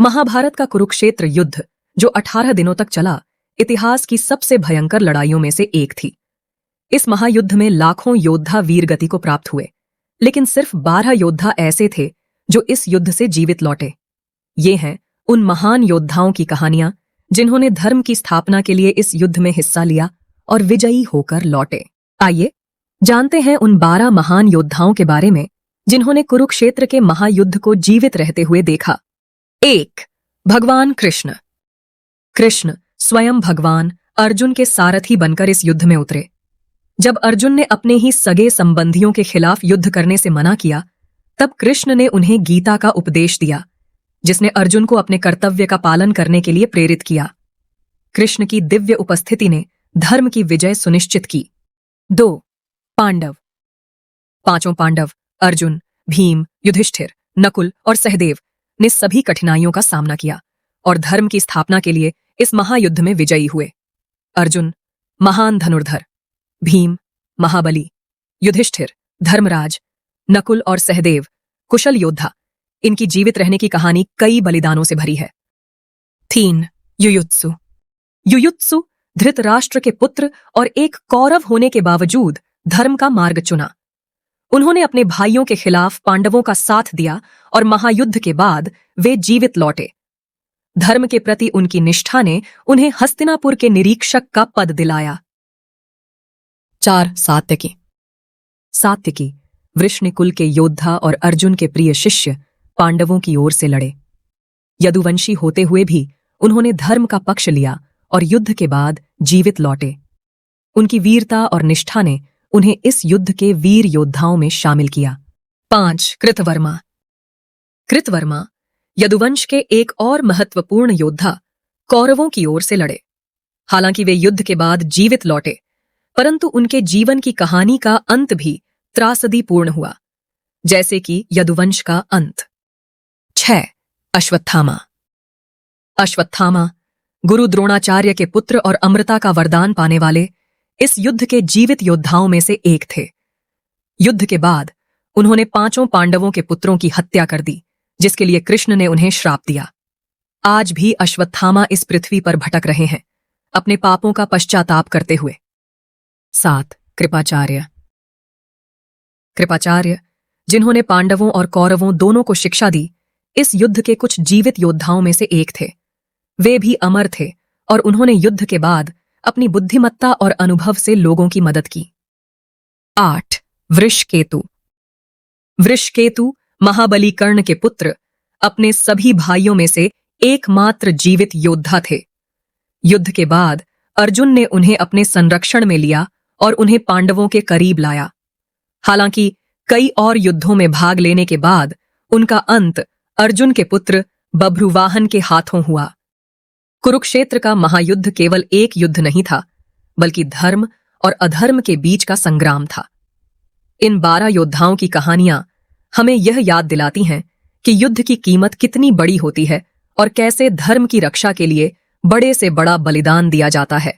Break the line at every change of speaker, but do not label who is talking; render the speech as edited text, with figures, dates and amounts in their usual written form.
महाभारत का कुरुक्षेत्र युद्ध, जो 18 दिनों तक चला, इतिहास की सबसे भयंकर लड़ाइयों में से एक थी। इस महायुद्ध में लाखों योद्धा वीरगति को प्राप्त हुए, लेकिन सिर्फ 12 योद्धा ऐसे थे जो इस युद्ध से जीवित लौटे। ये हैं उन महान योद्धाओं की कहानियां जिन्होंने धर्म की स्थापना के लिए इस युद्ध में हिस्सा लिया और विजयी होकर लौटे। आइए जानते हैं उन 12 महान योद्धाओं के बारे में जिन्होंने कुरुक्षेत्र के महायुद्ध को जीवित रहते हुए देखा। 1. भगवान कृष्ण। कृष्ण स्वयं भगवान अर्जुन के सारथी बनकर इस युद्ध में उतरे। जब अर्जुन ने अपने ही सगे संबंधियों के खिलाफ युद्ध करने से मना किया, तब कृष्ण ने उन्हें गीता का उपदेश दिया, जिसने अर्जुन को अपने कर्तव्य का पालन करने के लिए प्रेरित किया। कृष्ण की दिव्य उपस्थिति ने धर्म की विजय सुनिश्चित की। 2. पांडव। 5 पांडव अर्जुन, भीम, युधिष्ठिर, नकुल और सहदेव ने सभी कठिनाइयों का सामना किया और धर्म की स्थापना के लिए इस महायुद्ध में विजयी हुए। अर्जुन महान धनुर्धर, भीम महाबली, युधिष्ठिर धर्मराज, नकुल और सहदेव कुशल योद्धा। इनकी जीवित रहने की कहानी कई बलिदानों से भरी है। 3. युयुत्सु। युयुत्सु धृतराष्ट्र के पुत्र और एक कौरव होने के बावजूद धर्म का मार्ग चुना। उन्होंने अपने भाइयों के खिलाफ पांडवों का साथ दिया और महायुद्ध के बाद वे जीवित लौटे। धर्म के प्रति उनकी निष्ठा ने उन्हें हस्तिनापुर के निरीक्षक का पद दिलाया। 4. सात्यकी। सात्यकी वृष्णिकुल के योद्धा और अर्जुन के प्रिय शिष्य पांडवों की ओर से लड़े। यदुवंशी होते हुए भी उन्होंने धर्म का पक्ष लिया और युद्ध के बाद जीवित लौटे। उनकी वीरता और निष्ठा ने उन्हें इस युद्ध के वीर योद्धाओं में शामिल किया। 5. कृतवर्मा। कृतवर्मा यदुवंश के एक और महत्वपूर्ण योद्धा कौरवों की ओर से लड़े। हालांकि वे युद्ध के बाद जीवित लौटे, परंतु उनके जीवन की कहानी का अंत भी त्रासदीपूर्ण हुआ, जैसे कि यदुवंश का अंत। 6. अश्वत्थामा। अश्वत्थामा गुरु द्रोणाचार्य के पुत्र और अमृता का वरदान पाने वाले इस युद्ध के जीवित योद्धाओं में से एक थे। युद्ध के बाद उन्होंने 5 पांडवों के पुत्रों की हत्या कर दी, जिसके लिए कृष्ण ने उन्हें श्राप दिया। आज भी अश्वत्थामा इस पृथ्वी पर भटक रहे हैं, अपने पापों का पश्चाताप करते हुए। 7. कृपाचार्य। कृपाचार्य जिन्होंने पांडवों और कौरवों दोनों को शिक्षा दी, इस युद्ध के कुछ जीवित योद्धाओं में से एक थे। वे भी अमर थे और उन्होंने युद्ध के बाद अपनी बुद्धिमत्ता और अनुभव से लोगों की मदद की। 8. वृषकेतु। वृषकेतु महाबली कर्ण के पुत्र अपने सभी भाइयों में से एकमात्र जीवित योद्धा थे। युद्ध के बाद अर्जुन ने उन्हें अपने संरक्षण में लिया और उन्हें पांडवों के करीब लाया। हालांकि कई और युद्धों में भाग लेने के बाद उनका अंत अर्जुन के पुत्र बभ्रुवाहन के हाथों हुआ। कुरुक्षेत्र का महायुद्ध केवल एक युद्ध नहीं था, बल्कि धर्म और अधर्म के बीच का संग्राम था। इन 12 योद्धाओं की कहानियां हमें यह याद दिलाती हैं कि युद्ध की कीमत कितनी बड़ी होती है और कैसे धर्म की रक्षा के लिए बड़े से बड़ा बलिदान दिया जाता है।